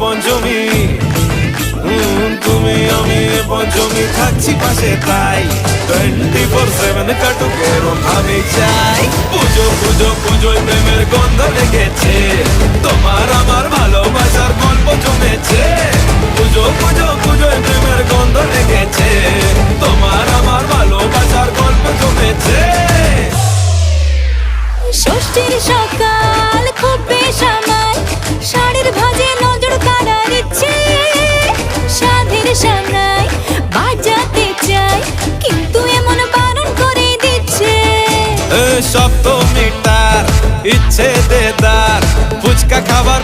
পঞ্চমী, তুমি আমি পঞ্চমী থাকছি পাশে, তাই 24/7 কাটুক এরম ভাবে চাই। পুজো পুজো পুজোয় প্রেমের গন্ধ লেগেছে, তোমার আমার ভালোবাসার গল্প জমেছে। পুজো পুজো পুজোয় প্রেমের গন্ধ লেগেছে, তোমার আমার ভালোবাসার গল্প জমেছে। ষষ্ঠীর সকাল খুব বেসামাল, শাড়ির ভাঁজে নজর কাড়ার ইচ্ছে, সাধের সামনায় বাজাতে চাই কিন্তু এমন বারণ করে দিচ্ছে। সপ্তমীটার ইচ্ছে দেদার, ফুচকা খাবার